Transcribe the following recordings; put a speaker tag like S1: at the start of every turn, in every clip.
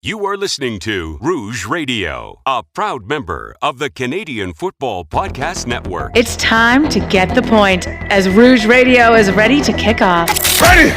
S1: You are listening to Rouge Radio, a proud member of the Canadian Football Podcast Network.
S2: It's time to get the point as Rouge Radio is ready to kick off.
S3: Ready!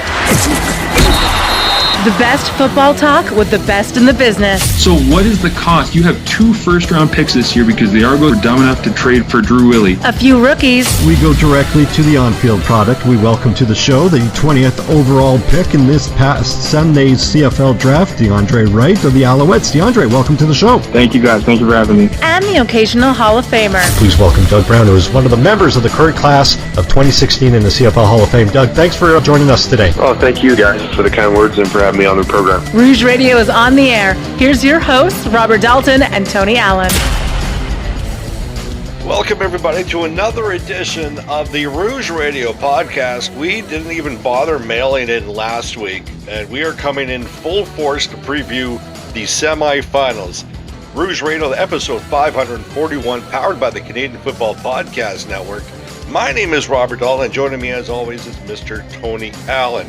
S2: The best football talk with the best in the business.
S4: So what is the cost? You have 2 first-round picks this year because the Argos were dumb enough to trade for Drew Willie.
S2: A few rookies.
S5: We go directly to the on-field product. We welcome to the show the 20th overall pick in this past Sunday's CFL draft, DeAndre Wright of the Alouettes. DeAndre, welcome to the show.
S4: Thank you, guys. Thank you for having me.
S2: And the occasional Hall of Famer.
S5: Please welcome Doug Brown, who is one of the members of the current class of 2016 in the CFL Hall of Fame. Doug, thanks for joining us today.
S3: Oh, thank you guys for the kind words and for having me on the program.
S2: Rouge Radio is on the air. Here's your hosts, Robert Dalton and Tony Allen.
S6: Welcome, everybody, to another edition of the Rouge Radio podcast. We didn't even bother mailing in last week, and we are coming in full force to preview the semifinals. Rouge Radio, episode 541, powered by the Canadian Football Podcast Network. My name is Robert Dalton, and joining me, as always, is Mr. Tony Allen.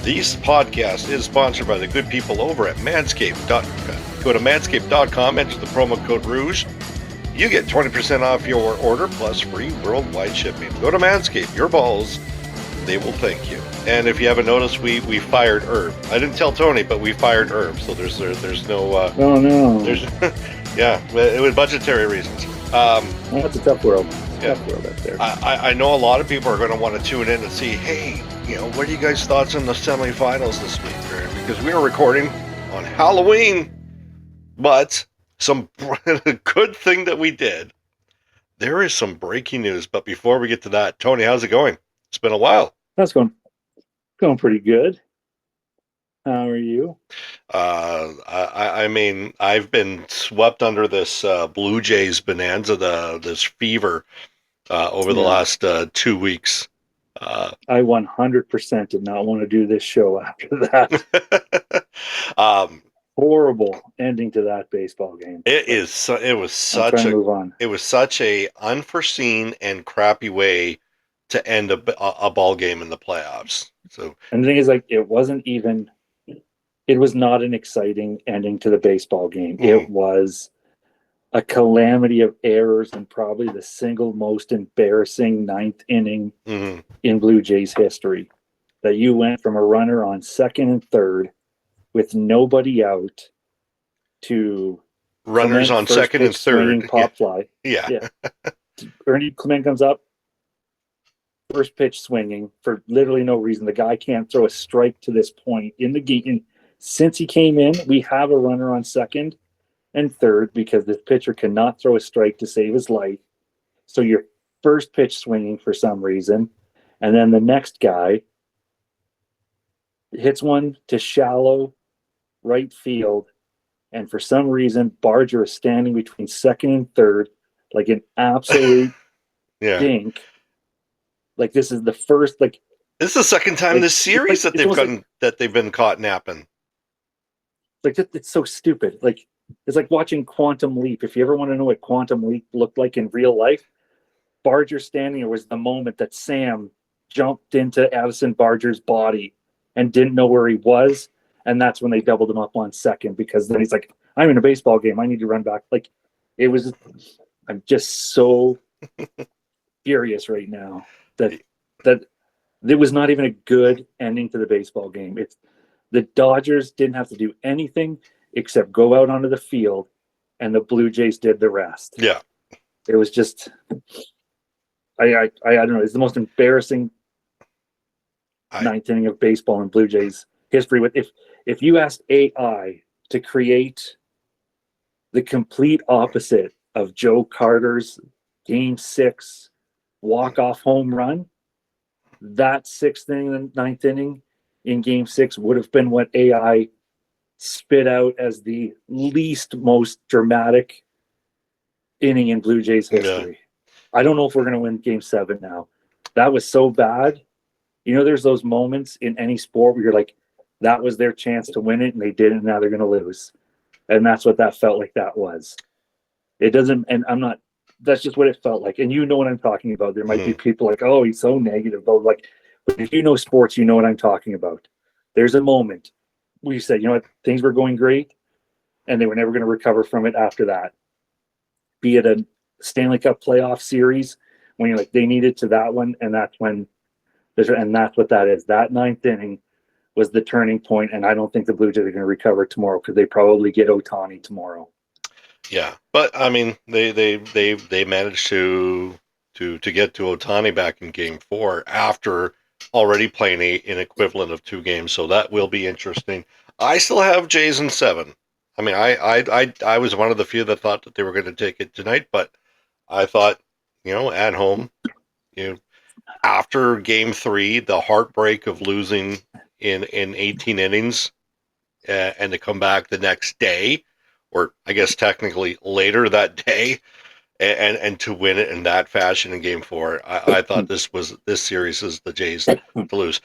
S6: This podcast is sponsored by the good people over at Manscaped.com. Go to manscaped.com, enter the promo code Rouge. You get 20% off your order plus free worldwide shipping. Go to Manscaped, your balls, they will thank you. And if you haven't noticed, we fired Herb. I didn't tell Tony, but we fired Herb. So there's no.
S7: Oh no.
S6: There's yeah, it was budgetary reasons.
S7: That's a tough world.
S6: Yeah.
S7: Tough world out there.
S6: I know a lot of people are going to want to tune in and see, hey, what are you guys' thoughts on the semifinals this week? Because we are recording on Halloween, but some good thing that we did. There is some breaking news, but before we get to that, Tony, how's it going? It's been a while.
S7: That's going pretty good. How are you?
S6: I mean, I've been swept under this Blue Jays bonanza, this fever over the last 2 weeks.
S7: I 100% did not want to do this show after that. Horrible ending to that baseball game.
S6: It was such a unforeseen and crappy way to end a ball game in the playoffs. So,
S7: and the thing is, it was not an exciting ending to the baseball game. Mm-hmm. It was a calamity of errors and probably the single most embarrassing 9th inning in Blue Jays history. That you went from a runner on second and third with nobody out to
S6: runners on second and third.
S7: Pop fly.
S6: Yeah.
S7: Ernie Clement comes up, first pitch swinging for literally no reason. The guy can't throw a strike to this point in the game. Since he came in, we have a runner on second and third because the pitcher cannot throw a strike to save his life. So your first pitch swinging for some reason, and then the next guy hits one to shallow right field, and for some reason Barger is standing between second and third like an absolute dink. Like this is the first this
S6: is the second time this series that they've been caught napping.
S7: It's so stupid. It's like watching Quantum Leap. If you ever want to know what Quantum Leap looked like in real life, Barger standing there was the moment that Sam jumped into Addison Barger's body and didn't know where he was. And that's when they doubled him up on second, because then he's like, I'm in a baseball game. I need to run back. I'm just so furious right now that it was not even a good ending to the baseball game. The Dodgers didn't have to do anything except go out onto the field, and the Blue Jays did the rest.
S6: Yeah.
S7: It was just, I don't know. It's the most embarrassing 9th inning of baseball in Blue Jays history. If you asked AI to create the complete opposite of Joe Carter's Game 6 walk-off home run, that 6th inning and 9th inning in Game 6 would have been what AI spit out as the least most dramatic inning in Blue Jays history. Yeah. I don't know if we're going to win Game 7 now. That was so bad. There's those moments in any sport where you're like, that was their chance to win it, and they didn't, and now they're going to lose. And that's what that felt like that was. It doesn't, and I'm not, that's just what it felt like. And you know what I'm talking about. There might be people like, oh, he's so negative. But if you know sports, you know what I'm talking about. There's a moment where you said, things were going great. and they were never going to recover from it after that. Be it a Stanley Cup playoff series, when you're like, they needed to that one, and that's when that's what that is. That ninth inning was the turning point, and I don't think the Blue Jays are going to recover tomorrow because they probably get Ohtani tomorrow.
S6: Yeah, but I mean, they managed to get to Ohtani back in Game 4 after already playing an equivalent of 2 games, so that will be interesting. I still have Jays in 7. I mean, I was one of the few that thought that they were going to take it tonight, but I thought, at home, after Game 3, the heartbreak of losing in 18 innings, and to come back the next day, or I guess technically later that day, and to win it in that fashion in Game 4, I thought this series is the Jays to lose.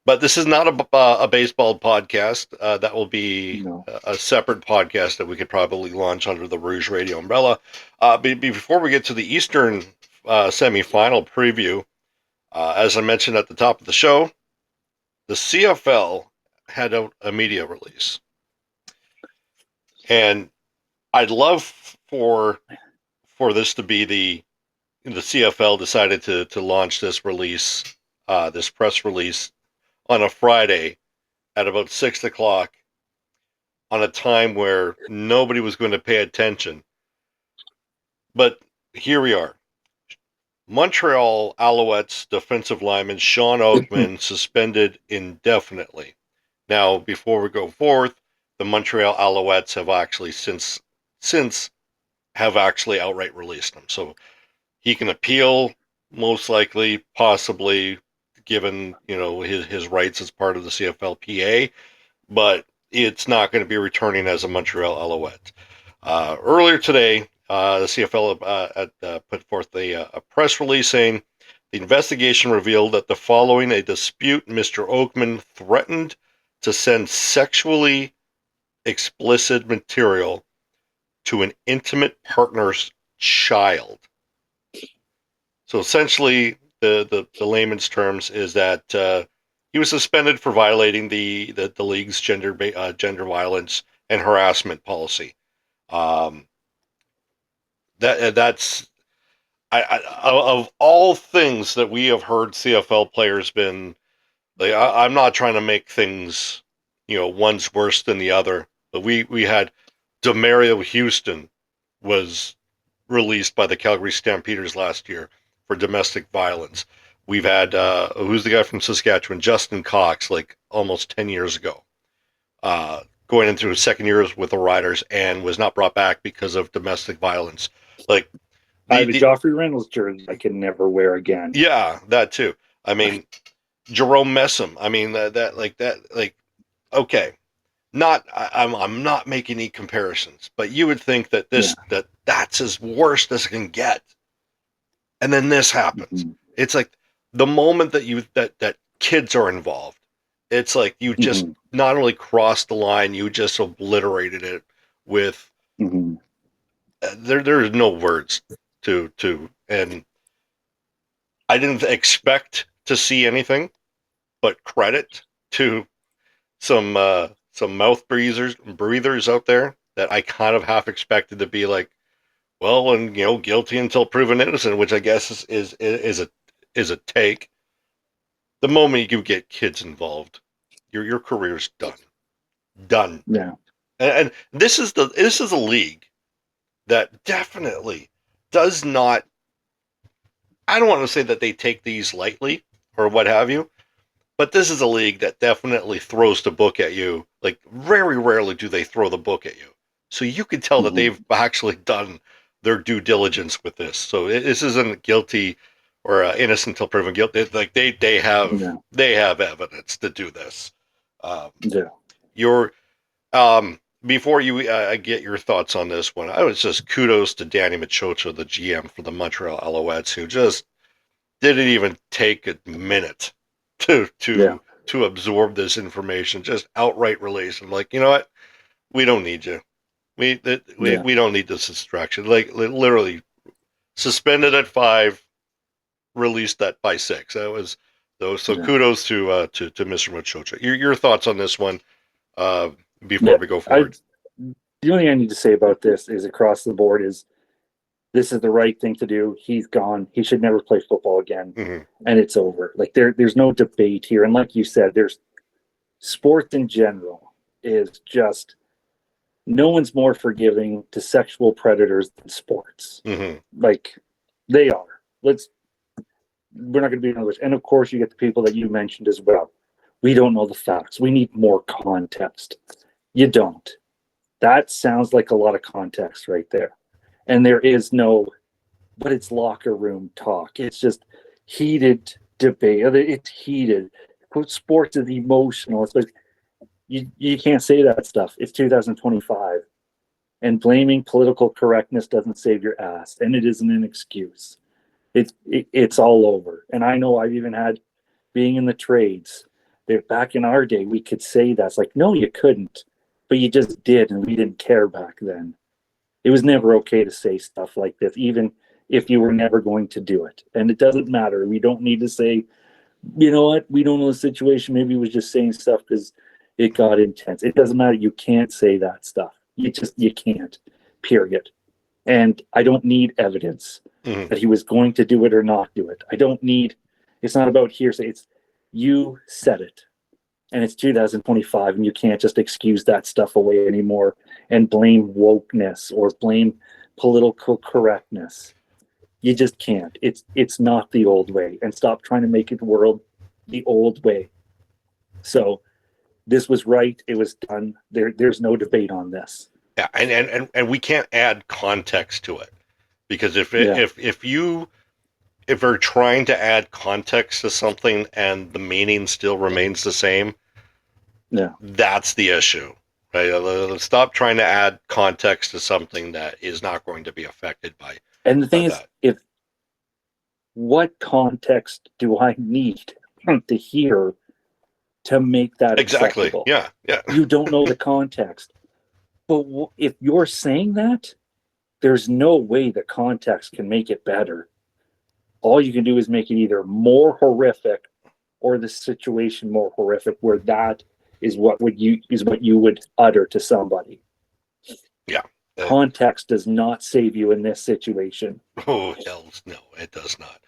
S6: But this is not a baseball podcast. That will be a separate podcast that we could probably launch under the Rouge Radio umbrella. Before we get to the Eastern semifinal preview, as I mentioned at the top of the show, the CFL had a media release. And I'd love for this to be the CFL decided to launch this release, this press release, on a Friday at about 6 o'clock on a time where nobody was going to pay attention. But here we are. Montreal Allouettes defensive lineman Shawn Oakman suspended indefinitely. Now, before we go forth, the Montreal Allouettes have actually since have actually outright released him. So he can appeal, most likely, possibly, given his rights as part of the CFLPA, but it's not going to be returning as a Montreal Alouette. Earlier today, the CFL put forth a press release saying the investigation revealed that following a dispute, Mr. Oakman threatened to send sexually explicit material to an intimate partner's child. So essentially, the layman's terms is that he was suspended for violating the league's gender violence and harassment policy. That's of all things that we have heard CFL players been. Like, I'm not trying to make things, one's worse than the other, but we had Demario Houston was released by the Calgary Stampeders last year for domestic violence. We've had who's the guy from Saskatchewan, Justin Cox, like almost 10 years ago, going into his second year with the Riders and was not brought back because of domestic violence. Like
S7: I have a Joffrey Reynolds jersey I can never wear again.
S6: Yeah, that too. I mean, Jerome Messam. I mean okay. I'm not making any comparisons, but you would think that that's as worst as it can get. And then this happens. Mm-hmm. It's like the moment that kids are involved, it's like you just not only crossed the line, you just obliterated it with there's no words to and I didn't expect to see anything but credit to some mouth breathers out there that I kind of half expected to be like, well, and guilty until proven innocent, which I guess is a take. The moment you get kids involved, your career's done.
S7: Yeah.
S6: And this is a league that definitely does not. I don't want to say that they take these lightly or what have you, but this is a league that definitely throws the book at you. Like, very rarely do they throw the book at you. So you can tell that they've actually done their due diligence with this. So this isn't guilty or innocent until proven guilty. Like they have evidence to do this. Before you get your thoughts on this one, I was just kudos to Danny Machocha, the GM for the Montreal Allouettes, who just didn't even take a minute to absorb this information, just outright release. I'm like, you know what? We don't need you. We don't need this distraction. Like, literally suspended at 5, released that by 6. That was those. So kudos to Mr. Machocha. Your thoughts on this one before we go forward.
S7: the only thing I need to say about this is across the board is this is the right thing to do. He's gone. He should never play football again. And it's over. Like there's no debate here. And like you said, there's sports in general is just no one's more forgiving to sexual predators than sports. Like they are. We're not going to be in other. And of course, you get the people that you mentioned as well. We don't know the facts. We need more context. You don't. That sounds like a lot of context right there. And there is no, but it's locker room talk. It's just heated debate. It's heated. Sports is emotional. It's like you can't say that stuff. It's 2025. And blaming political correctness doesn't save your ass. And it isn't an excuse. It's all over. And I know I've even had, being in the trades, back in our day, we could say that's like, no, you couldn't. But you just did, and we didn't care back then. It was never okay to say stuff like this, even if you were never going to do it. And it doesn't matter. We don't need to say, you know what, we don't know the situation. Maybe he was just saying stuff because it got intense. It doesn't matter. You can't say that stuff. You can't, period. And I don't need evidence that he was going to do it or not do it. It's not about hearsay. It's you said it. And it's 2025, and you can't just excuse that stuff away anymore and blame wokeness or blame political correctness. You just can't. It's not the old way. And stop trying to make it world the old way. So this was right. It was done. There's no debate on this.
S6: Yeah, and we can't add context to it, because if we're trying to add context to something and the meaning still remains the same, that's the issue, right? Let's stop trying to add context to something that is not going to be affected by.
S7: And the thing is, what context do I need to hear to make that acceptable?
S6: Yeah.
S7: You don't know the context. But if you're saying that, there's no way the context can make it better. All you can do is make it either more horrific or the situation more horrific, where that is what you would utter to somebody.
S6: Yeah.
S7: Context does not save you in this situation.
S6: Oh, hells no, it does not.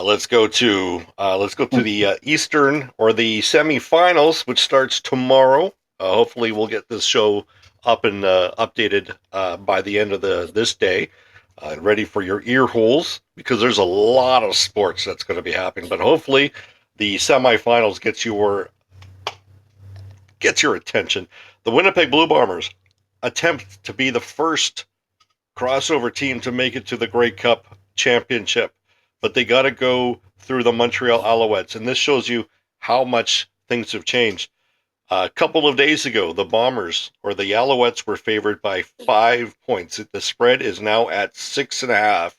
S6: Let's go to the Eastern, or the semifinals, which starts tomorrow. Hopefully, we'll get this show up and updated by the end of this day, ready for your ear holes, because there's a lot of sports that's going to be happening. But hopefully, the semifinals gets your attention. The Winnipeg Blue Bombers attempt to be the first crossover team to make it to the Grey Cup championship, but they got to go through the Montreal Allouettes, and this shows you how much things have changed. A couple of days ago, the Bombers, or the Alouettes, were favored by 5 points. The spread is now at 6.5,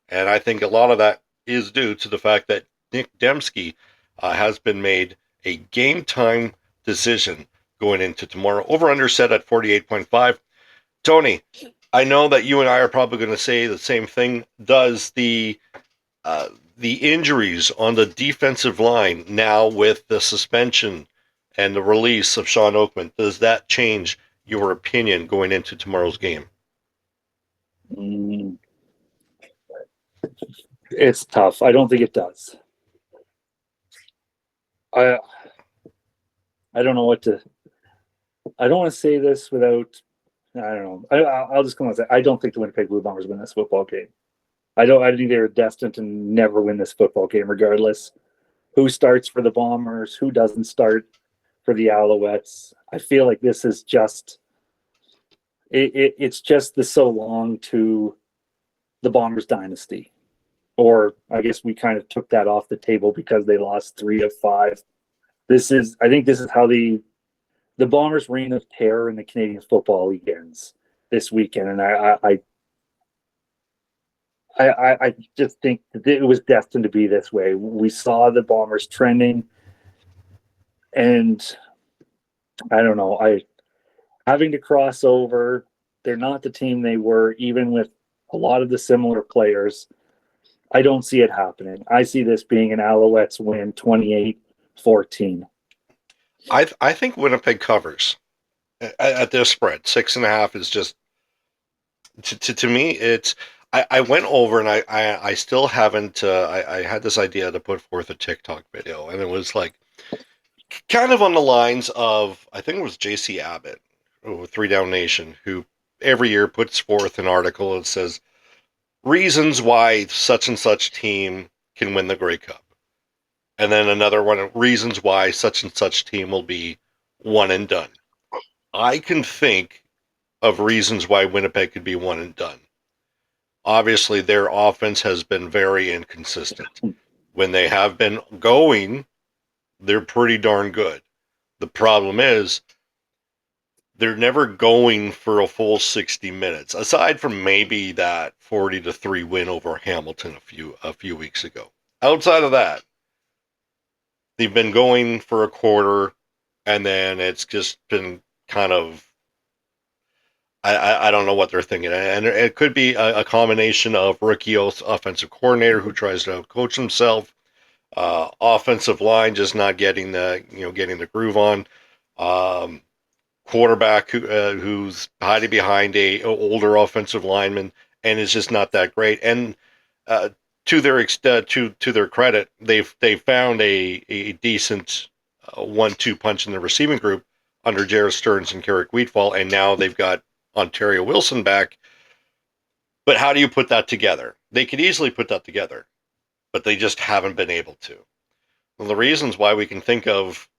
S6: and I think a lot of that is due to the fact that Nick Dembski has been made a game-time decision going into tomorrow. Over-under set at 48.5. Tony, I know that you and I are probably going to say the same thing. Does the injuries on the defensive line now, with the suspension and the release of Shawn Oakman, does that change your opinion going into tomorrow's game?
S7: It's tough. I don't think it does. I don't know what to. I don't want to say this without. I don't know. I'll just come on and say I don't think the Winnipeg Blue Bombers win this football game. I think they're destined to never win this football game, regardless who starts for the Bombers, who doesn't start for the Alouettes. I feel like this is just it's just the so long to the Bombers dynasty. Or I guess we kind of took that off the table because they lost 3 of 5. I think this is how the Bombers' reign of terror in the Canadian Football League ends this weekend. And I just think that it was destined to be this way. We saw the Bombers trending, and I don't know, having to cross over. They're not the team they were, even with a lot of the similar players. I don't see it happening. I see this being an Alouettes win, 28-14.
S6: I think Winnipeg covers. at this spread. 6.5 is just to me. It's I went over and I still haven't. I had this idea to put forth a TikTok video, and it was like kind of on the lines of, I think it was JC Abbott, Three Down Nation, who every year puts forth an article that says reasons why such and such team can win the Grey Cup. And then another one, reasons why such and such team will be one and done. I can think of reasons why Winnipeg could be one and done. Obviously, their offense has been very inconsistent. When they have been going, they're pretty darn good. The problem is they're never going for a full 60 minutes, aside from maybe that 40-3 win over Hamilton a few weeks ago. Outside of that, they've been going for a quarter, and then it's just been kind of, I don't know what they're thinking. And it could be a combination of rookie offensive coordinator who tries to coach himself, offensive line just not getting the groove on, quarterback who's hiding behind a older offensive lineman and is just not that great. And to their credit, they've found a decent 1-2 punch in the receiving group under Jared Stearns and Carrick Wheatfall, and now they've got Ontario Wilson back. But how do you put that together? They could easily put that together, but they just haven't been able to. Well, the reasons why we can think of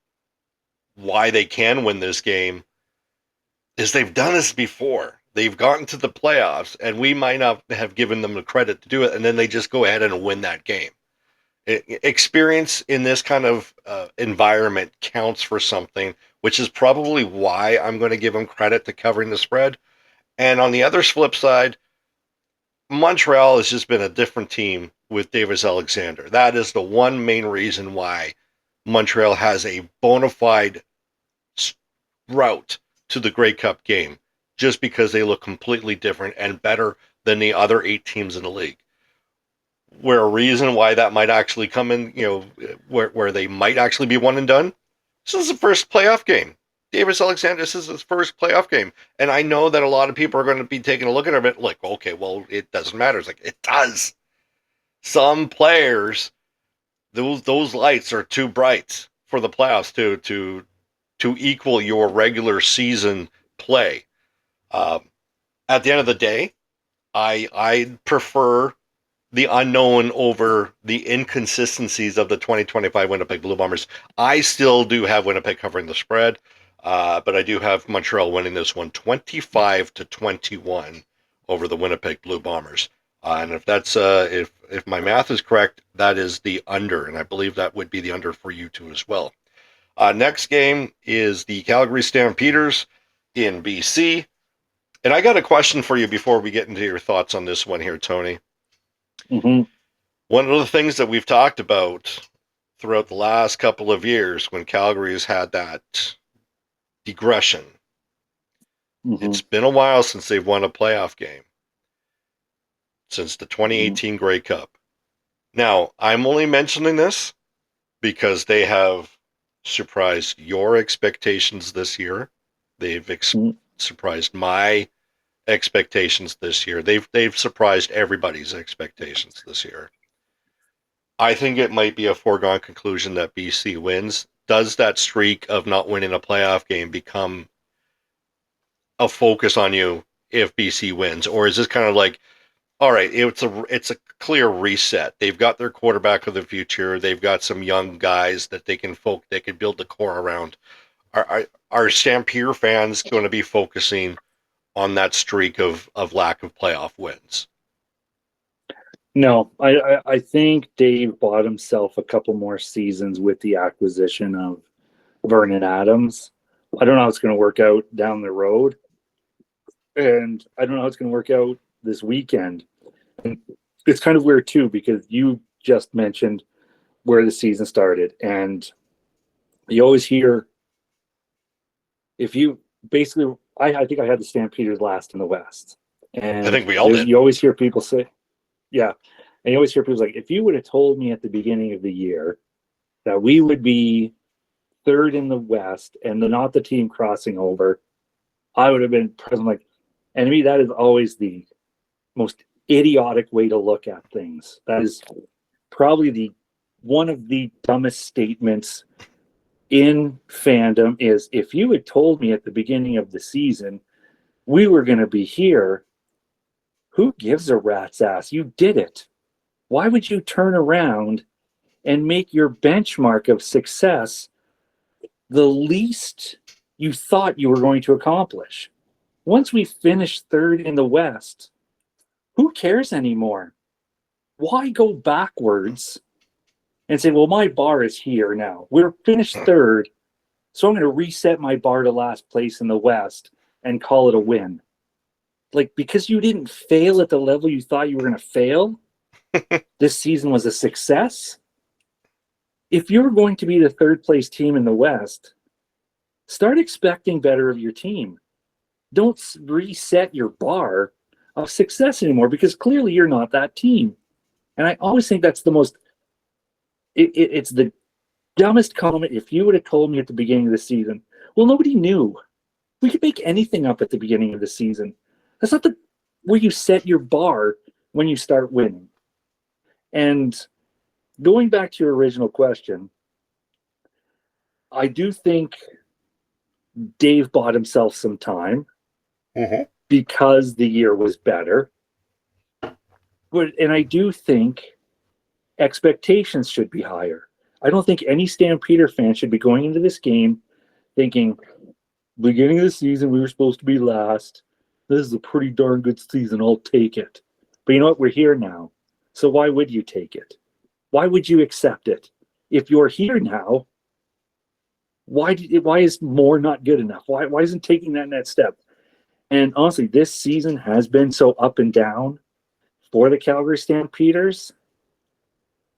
S6: why they can win this game is they've done this before. They've gotten to the playoffs, and we might not have given them the credit to do it, and then they just go ahead and win that game. Experience in this kind of environment counts for something, which is probably why I'm going to give them credit to covering the spread. And on the other flip side, Montreal has just been a different team with Davis Alexander. That is the one main reason why Montreal has a bona fide route to the Grey Cup game, just because they look completely different and better than the other 8 teams in the league. Where a reason why that might actually come in, where they might actually be one and done. This is the first playoff game. Davis Alexander, this is his first playoff game. And I know that a lot of people are going to be taking a look at it like, okay, well, it doesn't matter. It's like, it does. Some players, those lights are too bright for the playoffs to equal your regular season play. At the end of the day, I prefer the unknown over the inconsistencies of the 2025 Winnipeg Blue Bombers. I still do have Winnipeg covering the spread, but I do have Montreal winning this one 25-21 over the Winnipeg Blue Bombers. And if that's if my math is correct, that is the under, and I believe that would be the under for you too as well. Next game is the Calgary Stampeders in BC. And I got a question for you before we get into your thoughts on this one here, Tony.
S7: Mm-hmm.
S6: One of the things that we've talked about throughout the last couple of years when Calgary has had that digression, it's been a while since they've won a playoff game, since the 2018 Grey Cup. Now, I'm only mentioning this because they have surprised your expectations this year. They've surprised my expectations this year. They've surprised everybody's expectations this year. I think it might be a foregone conclusion that BC wins. Does that streak of not winning a playoff game become a focus on you if BC wins, or is this kind of like, all right, it's a clear reset. They've got their quarterback of the future. They've got some young guys that they can build the core around. Are Stampede fans going to be focusing on that streak of lack of playoff wins?
S7: No, I think Dave bought himself a couple more seasons with the acquisition of Vernon Adams. I don't know how it's going to work out down the road, and I don't know how it's going to work out this weekend. And it's kind of weird too, because you just mentioned where the season started, and you always hear, if you basically, I think I had the Stampeders last in the West, and
S6: I think we all did.
S7: You always hear people say, yeah, and you always hear people like, if you would have told me at the beginning of the year that we would be third in the West and not the team crossing over, I would have been present. Like, and to me, that is always the most idiotic way to look at things. That is probably one of the dumbest statements in fandom. Is if you had told me at the beginning of the season we were going to be here, who gives a rat's ass? You did it. Why would you turn around and make your benchmark of success the least you thought you were going to accomplish? Once we finish third in the West, who cares anymore? Why go backwards and say, well, my bar is here now. We're finished third, so I'm going to reset my bar to last place in the West and call it a win. Like, because you didn't fail at the level you thought you were going to fail, this season was a success. If you're going to be the third place team in the West, start expecting better of your team. Don't reset your bar of success anymore, because clearly you're not that team. And I always think that's the most, it's the dumbest comment. If you would have told me at the beginning of the season, well, nobody knew. We could make anything up at the beginning of the season. That's not where you set your bar when you start winning. And going back to your original question, I do think Dave bought himself some time because the year was better. And I do think expectations should be higher. I don't think any Stampeder fan should be going into this game thinking, beginning of the season, we were supposed to be last. This is a pretty darn good season. I'll take it. But you know what? We're here now. So why would you take it? Why would you accept it? If you're here now, why is more not good enough? Why isn't taking that next step? And honestly, this season has been so up and down for the Calgary Stampeders.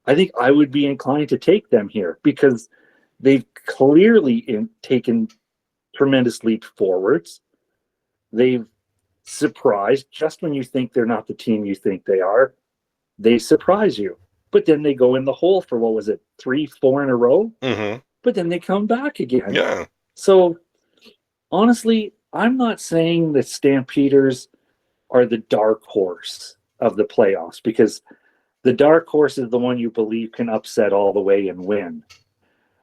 S7: I think I would be inclined to take them here because they've clearly taken tremendous leap forwards. They've surprised just when you think they're not the team you think they are. They surprise you, but then they go in the hole for, what was it, 3-4 in a row? But then they come back again.
S6: Yeah.
S7: So honestly, I'm not saying the Stampeders are the dark horse of the playoffs, because the dark horse is the one you believe can upset all the way and win.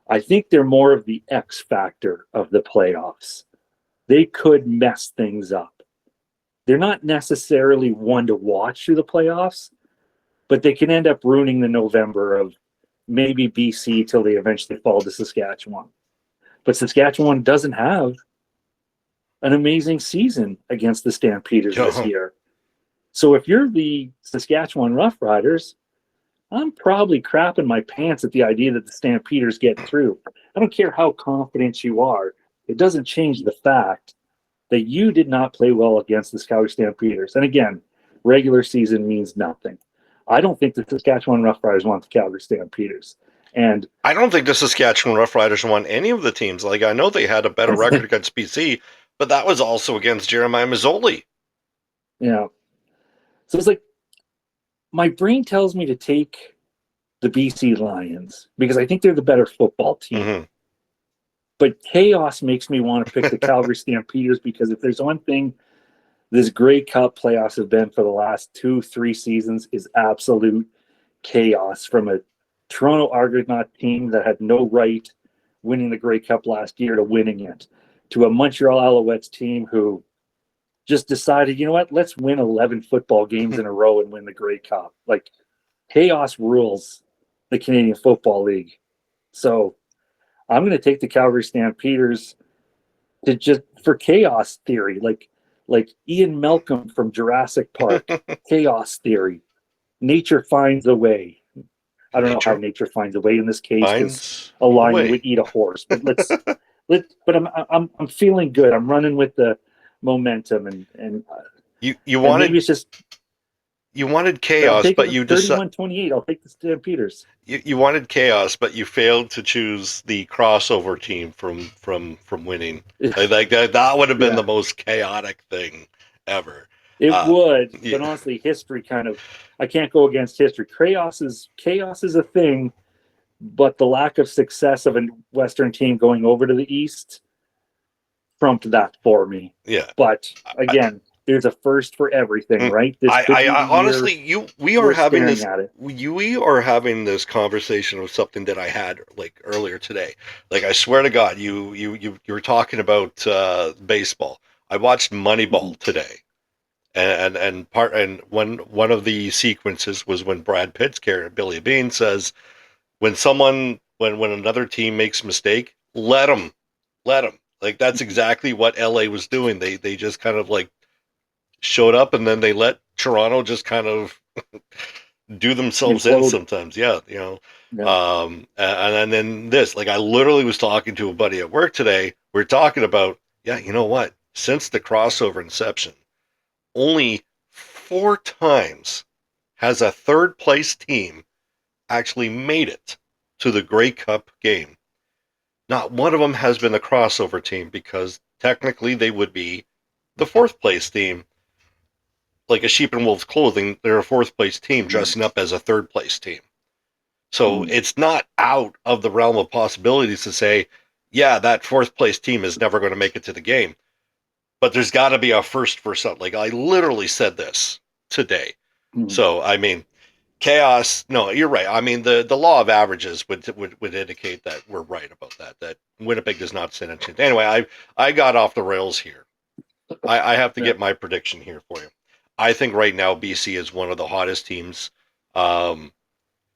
S7: I think they're more of the X factor of the playoffs. They could mess things up. They're not necessarily one to watch through the playoffs, but they can end up ruining the November of maybe BC till they eventually fall to Saskatchewan. But Saskatchewan doesn't have an amazing season against the Stampeders this year. So if you're the Saskatchewan Roughriders, I'm probably crapping my pants at the idea that the Stampeders get through. I don't care how confident you are. It doesn't change the fact that you did not play well against the Calgary Stampeders. And again, regular season means nothing. I don't think the Saskatchewan Roughriders want the Calgary Stampeders. And
S6: I don't think the Saskatchewan Roughriders won any of the teams. Like, I know they had a better record against BC, but that was also against Jeremiah Mazzoli.
S7: Yeah. So it's like, my brain tells me to take the BC Lions because I think they're the better football team. But chaos makes me want to pick the Calgary Stampeders, because if there's one thing this Grey Cup playoffs have been for the last 2-3 seasons, is absolute chaos, from a Toronto Argonaut team that had no right winning the Grey Cup last year to winning it, to a Montreal Allouettes team who just decided, you know what, let's win 11 football games in a row and win the Grey Cup. Like, chaos rules the Canadian Football League. So I'm going to take the Calgary Stampeders to just for chaos theory, like Ian Malcolm from Jurassic Park. Chaos theory. Nature finds a way. I don't know how nature finds a way in this case, because a lion would eat a horse. But but I'm feeling good. I'm running with the momentum, and
S6: you wanted,
S7: maybe it's just
S6: you wanted chaos, but you decided
S7: 31-28. I'll take the Stampeders.
S6: You wanted chaos, but you failed to choose the crossover team from winning. Like that would have been the most chaotic thing ever.
S7: It would, but honestly, history I can't go against history. Chaos is a thing, but the lack of success of a Western team going over to the East, trumped that for me.
S6: Yeah.
S7: But again, there's a first for everything, right? This could be the
S6: honestly, we are having this.
S7: at it.
S6: We are having this conversation of something that I had like earlier today. Like, I swear to God, you were talking about baseball. I watched Moneyball today, and one of the sequences was when Brad Pitt's character Billy Bean says, when another team makes a mistake, let them. Like, that's exactly what LA was doing. They just kind of like showed up, and then they let Toronto just kind of do themselves in sometimes. Yeah,
S7: Yeah.
S6: And then this, like, I literally was talking to a buddy at work today. We're talking about, yeah, you know what? Since the crossover inception, only 4 times has a third place team actually made it to the Grey Cup game. Not one of them has been a crossover team, because technically they would be the 4th place team. Like a sheep in wolf's clothing, they're a 4th place team dressing up as a 3rd place team. So it's not out of the realm of possibilities to say, yeah, that 4th place team is never going to make it to the game. But there's got to be a first for something. Like, I literally said this today. So, I mean, chaos. No, you're right. I mean, the law of averages would indicate that we're right about that Winnipeg does not stand a chance. Anyway, I got off the rails here. I have to get my prediction here for you. I think right now BC is one of the hottest teams, and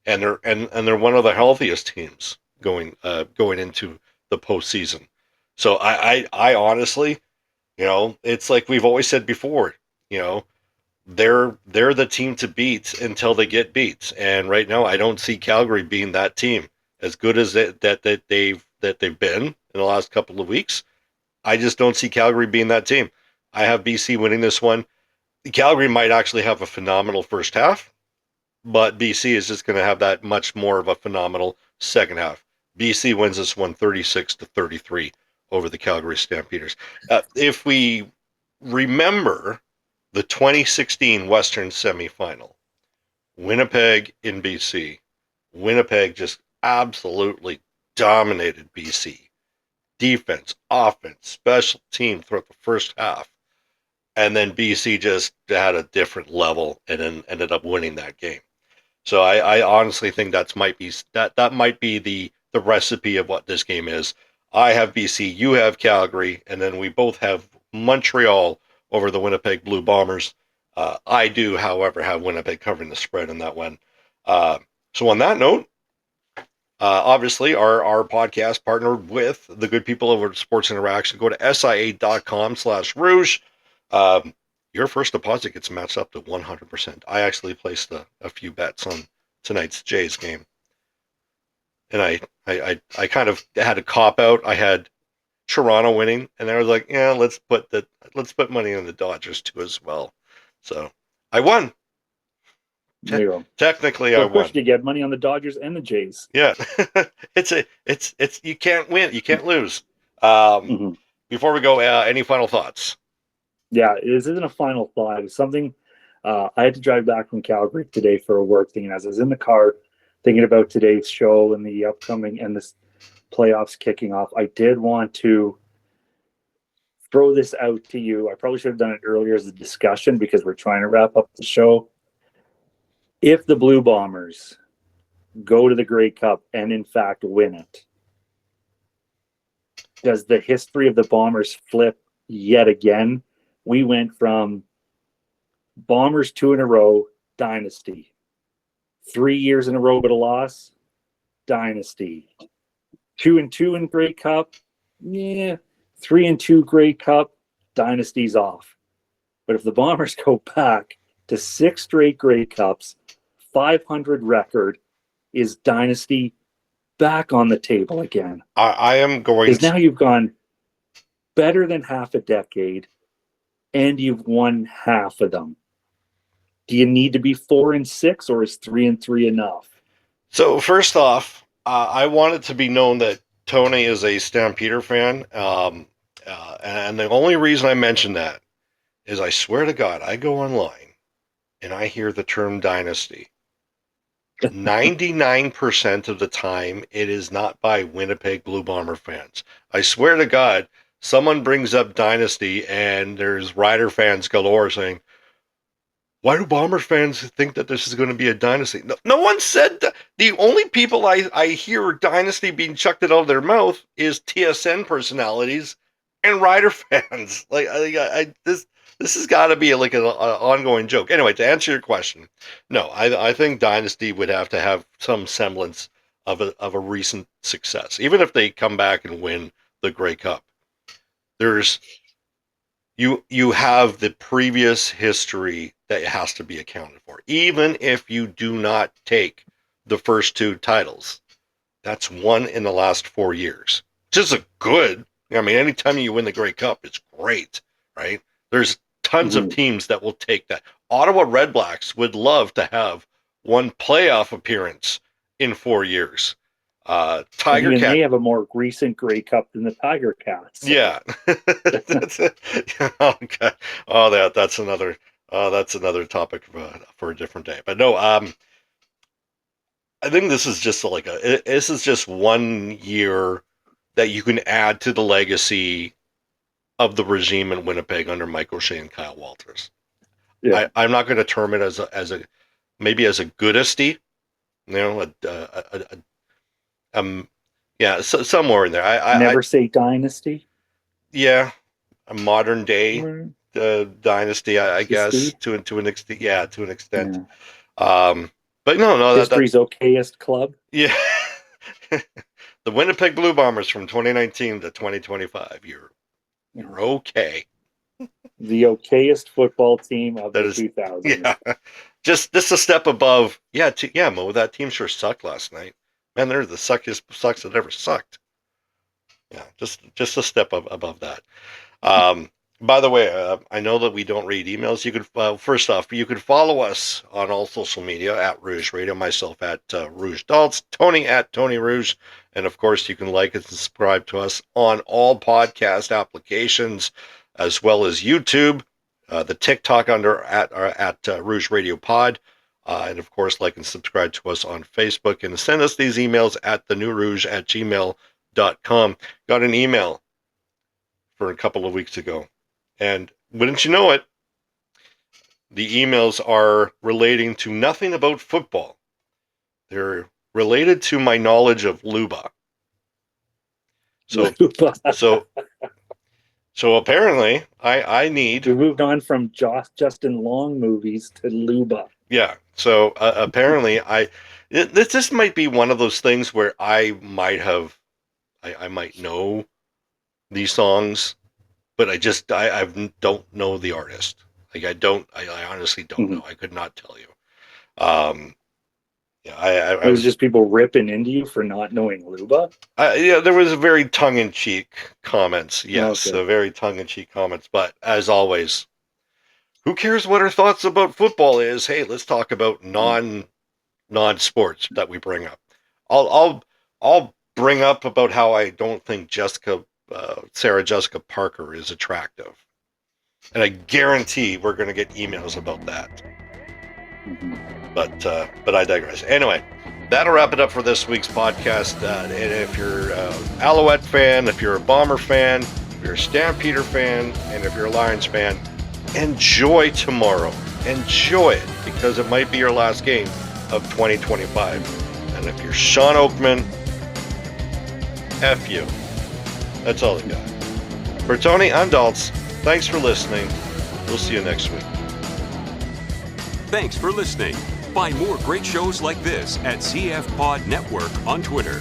S6: they're one of the healthiest teams going into the postseason. So I honestly, it's like we've always said before, they're the team to beat until they get beat. And right now, I don't see Calgary being that team. As good as that they've been in the last couple of weeks, I just don't see Calgary being that team. I have BC winning this one. Calgary might actually have a phenomenal first half, but BC is just going to have that much more of a phenomenal second half. BC wins this one 36-33 over the Calgary Stampeders. If we remember the 2016 Western semifinal, Winnipeg in BC, Winnipeg just absolutely dominated BC. Defense, offense, special team throughout the first half. And then BC just had a different level and then ended up winning that game. So I honestly think that might be the recipe of what this game is. I have BC, you have Calgary, and then we both have Montreal over the Winnipeg Blue Bombers. I do, however, have Winnipeg covering the spread in that one. So on that note, obviously our podcast partnered with the good people over at Sports Interaction. Go to sia.com/Rouge. Your first deposit gets matched up to 100%. I actually placed a few bets on tonight's Jays game. And I kind of had a cop out. I had Toronto winning, and I was like, yeah, let's put money on the Dodgers too as well. So I won.
S7: There you go.
S6: Technically,
S7: so
S6: I
S7: of course
S6: won.
S7: you get money on the Dodgers and the Jays.
S6: Yeah, it's you can't win, you can't lose. Before we go, any final thoughts?
S7: Yeah, this isn't a final thought. It was something I had to drive back from Calgary today for a work thing, and as I was in the car thinking about today's show and the upcoming and this playoffs kicking off, I did want to throw this out to you. I probably should have done it earlier as a discussion because we're trying to wrap up the show. If the Blue Bombers go to the Grey Cup and in fact win it, does the history of the Bombers flip yet again? We went from Bombers 2 in a row, dynasty. 3 years in a row but a loss, dynasty. 2-2 in Grey Cup, 3-2 Grey Cup, dynasty's off. But if the Bombers go back to 6 straight Grey Cups, 500 record, is dynasty back on the table again?
S6: I am going.
S7: Because now you've gone better than half a decade, and you've won half of them. Do you need to be 4-6, or is 3-3 enough?
S6: So first off, I want it to be known that Tony is a Stampeder fan, and the only reason I mention that is I swear to God, I go online and I hear the term dynasty. 99% of the time, it is not by Winnipeg Blue Bomber fans. I swear to God, someone brings up Dynasty, and there's Rider fans galore saying, why do Bomber fans think that this is going to be a dynasty? No one said that. The only people I hear Dynasty being chucked out of their mouth is TSN personalities and Rider fans. This has got to be like an ongoing joke. Anyway, to answer your question, no, I think Dynasty would have to have some semblance of a recent success, even if they come back and win the Grey Cup. There's you have the previous history that has to be accounted for. Even if you do not take the first 2 titles, that's one in the last 4 years. Just a good, I mean, anytime you win the Grey Cup, it's great, right? There's tons of teams that will take that. Ottawa Redblacks would love to have one playoff appearance in 4 years. Tiger Cat.
S7: They have a more recent Grey Cup than the Tiger Cats. So.
S6: Yeah. Okay. Oh, that's another topic for a different day. But no, I think this is just this is just 1 year that you can add to the legacy of the regime in Winnipeg under Mike O'Shea and Kyle Walters. Yeah. I'm not going to term it as a maybe as a goodisty, yeah, somewhere in there. I
S7: never say dynasty.
S6: Yeah, a modern day dynasty, I guess, to an extent. Yeah, to an extent. Yeah. But no,
S7: history's okayest club.
S6: Yeah, the Winnipeg Blue Bombers from 2019 to 2025. You're okay.
S7: The okayest football team of the 2000s.
S6: Yeah, just a step above. Yeah, Mo. That team sure sucked last night. Man, they're the sucks that ever sucked. Yeah, just a step above that. By the way, I know that we don't read emails. You could first off, you could follow us on all social media at Rouge Radio, myself at Rouge Dalts, Tony at Tony Rouge, and of course you can like and subscribe to us on all podcast applications as well as YouTube, the TikTok at Rouge Radio Pod. And of course, like and subscribe to us on Facebook and send us these emails at thenewrouge@gmail.com. Got an email for a couple of weeks ago. And wouldn't you know it, the emails are relating to nothing about football. They're related to my knowledge of Luba. So apparently I need...
S7: We moved on from Justin Long movies to Luba.
S6: Yeah. So apparently this might be one of those things where I might know these songs, but I don't know the artist. Like I honestly don't know. I could not tell you. Yeah,
S7: it was just people ripping into you for not knowing Luba.
S6: Yeah, there was a very tongue-in-cheek comments. Yes, okay. Very tongue-in-cheek comments. But as always, who cares what our thoughts about football is? Hey, let's talk about non-sports that we bring up. I'll bring up about how I don't think Sarah Jessica Parker is attractive, and I guarantee we're going to get emails about that. But I digress. Anyway, that'll wrap it up for this week's podcast. And if you're an Alouette fan, if you're a Bomber fan, if you're a Stampeder fan, and if you're a Lions fan, enjoy tomorrow. Enjoy it, because it might be your last game of 2025. And if you're Shawn Oakman, F you. That's all I got. For Tony, I'm Dalts. Thanks for listening. We'll see you next week.
S1: Thanks for listening. Find more great shows like this at CF Pod Network on Twitter.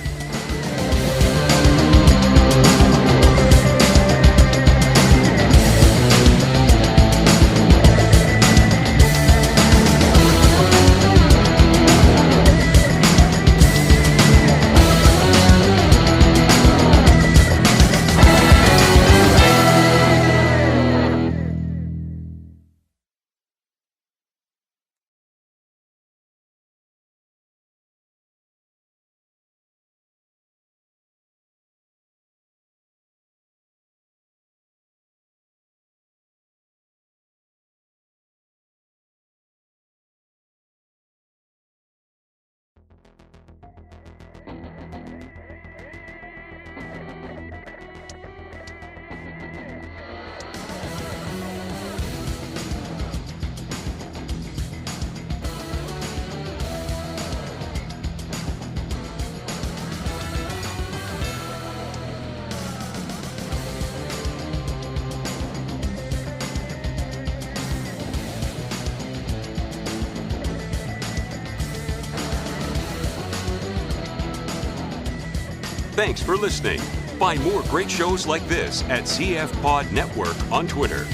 S1: Thanks for listening. Find more great shows like this at CF Pod Network on Twitter.